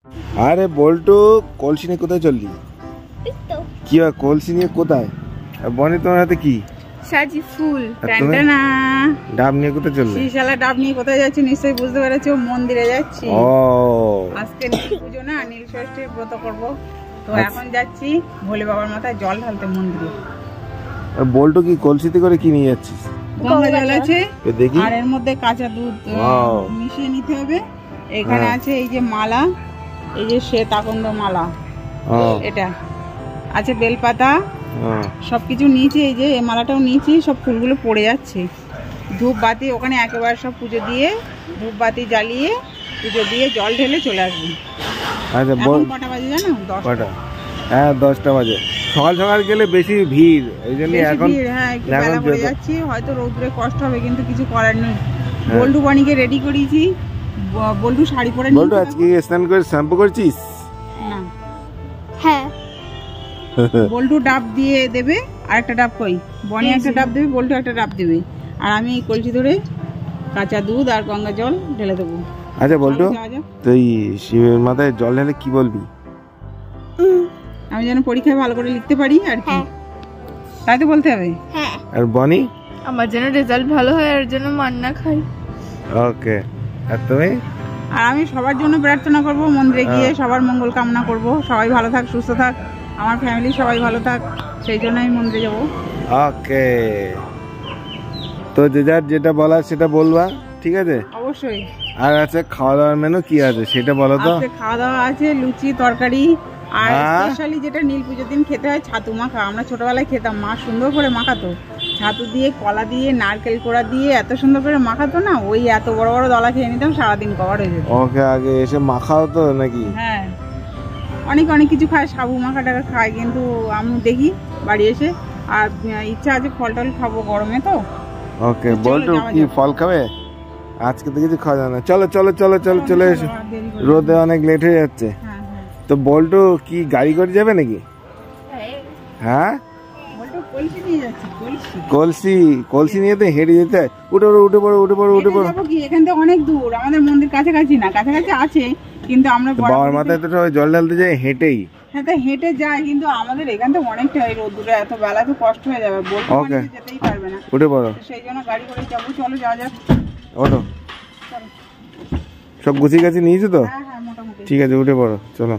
আরে বল্টু, কলসি নিয়ে কোথায় চললি? কি হয় কলসি নিয়ে কোথায়? বনি তোমার হাতে কি? সাজি ফুল। টানটানা। ডাব নিয়ে কোথায় চললে? শিশালা ডাব নিয়ে কোথায় যাচ্ছি নিশ্চয়ই বুঝতে পেরেছো, মন্দিরে যাচ্ছি। ও আজকে নীল পুজো না, নীল ষষ্ঠীর ব্রত করবো তো এখন যাচ্ছি ভোলে বাবার মাথায় জল ঢালতে মন্দিরে। বল্টু কি কলসিতে করে কি নিয়ে যাচ্ছিস? গঙ্গা জল আছে দেখি, আর এর মধ্যে কাঁচা দুধ মিশিয়ে নিতে হবে। এখানে আছে এই যে মালা, এই যে শ্বেত আকন্দ মালা, এটা আছে বেলপাতা, সবকিছু নিয়েছি। এই যে এই মালাটাও নিয়েছি, সব ফুলগুলো পড়ে যাচ্ছে। ধূপ বাতি ওখানে একেবারে সব পুজো দিয়ে, ধূপ বাতি জ্বালিয়ে পুজো দিয়ে জল ঢেলে চলে আসবো। আচ্ছা কটা বাজে জানো? 10টা। হ্যাঁ 10টা বাজে। সকাল সকাল গেলে বেশি ভিড়, এই জন্য এখন হ্যাঁ একটু বেলা পড়ে যাচ্ছি, হয়তো রোদ্রে কষ্ট হবে কিন্তু কিছু করার নেই। বল্টু বানিকে রেডি করিয়েছি। বল্টু শাড়ি পরে নিয়ে। বল্টু আজকে স্নান করে শ্যাম্পু করছিস? না। হ্যাঁ। বল্টু ডাব দিয়ে দেবে, আর একটা ডাব কই বনি একটা ডাব দেবে, বল্টু একটা ডাব দেবে, আর আমি কলসি ধরে কাঁচা দুধ আর গঙ্গা জল ঢেলে দেবো। আচ্ছা বল্টু, তুই শিবের মাথায় জল ঢেলে কি বলবি? আমি যেন পরীক্ষায় ভালো করে লিখতে পারি আর কি, তাই তো বলতে হবে। হ্যাঁ। আর বনি? আমার যেন রেজাল্ট ভালো হয় আর জন্য মান্না খাই। ওকে। আর তুমি? আর আমি সবার জন্য প্রার্থনা করব, মন্দিরে গিয়ে সবার মঙ্গল কামনা করব, সবাই ভালো থাক, সুস্থ থাক, আমার ফ্যামিলি সবাই ভালো থাক, সেই জন্য আমি মন্দিরে যাব। ওকে, তো যে যার যেটা বলার সেটা বলবা, ঠিক আছে? অবশ্যই। আর আছে খাওয়া দাওয়ার মেনু কি আছে সেটা বলো তো। আজকে খাওয়া দাওয়া আছে লুচি তরকারি, আর স্পেশালি যেটা নীল পুজোর দিন খেতে হয় ছাতু মাখা। আমরা ছোটবেলায় খেতাম, মা সুন্দর করে মাখাতো, ছাতু দিয়ে, কলা দিয়ে, নারকেল কোড়া দিয়ে এত সুন্দর করে মাখাতো না, ওই এত বড় বড় দলা খেয়ে নিতাম, সারাদিন কভার হয়ে যেত। ওকে, আগে এসে মাখাও তো নাকি? হ্যাঁ, অনেক অনেক কিছু খায়, সাবু মাখা টাকা খায়, কিন্তু আমি দেখি বাড়ি এসে। আর ইচ্ছা আছে ফল টল খাবো গরমে তো। ওকে, বল্টু কি ফল খাবে? আজকে তো কিছু খাওয়া যায় না। চলো চলো চলো চলো চলে এসো, রোদে অনেক লেট হয়ে যাচ্ছে। তো বল্টু কি গাড়ি করে যাবে নাকি? হ্যাঁ, কলসি কলসি নিয়ে তো হেঁটে যেতে হয়। উঠে পড়ো উঠে পড়ো উঠে পড়ো উঠে পড়ো। এখান থেকে অনেক দূর, আমাদের মন্দির কাছাকাছি না, কাছাকাছি আছে কিন্তু আমরা বাবার মাথায় তো সবাই জল ঢালতে যাই হেঁটেই। হ্যাঁ, তো হেঁটে যায়, কিন্তু আমাদের এখান থেকে অনেকটা রোদ্দুরে এত বেলা তো কষ্ট হয়ে যাবে, বলতে যেতেই পারবে না। উঠে পড়ো, সেই জন্য গাড়ি করে যাবো। চলো যাওয়া যাক। ওঠো, সব গুছিয়ে গাছি নিয়েছো তো? হ্যাঁ হ্যাঁ, মোটামুটি ঠিক আছে, উঠে পড়ো চলো।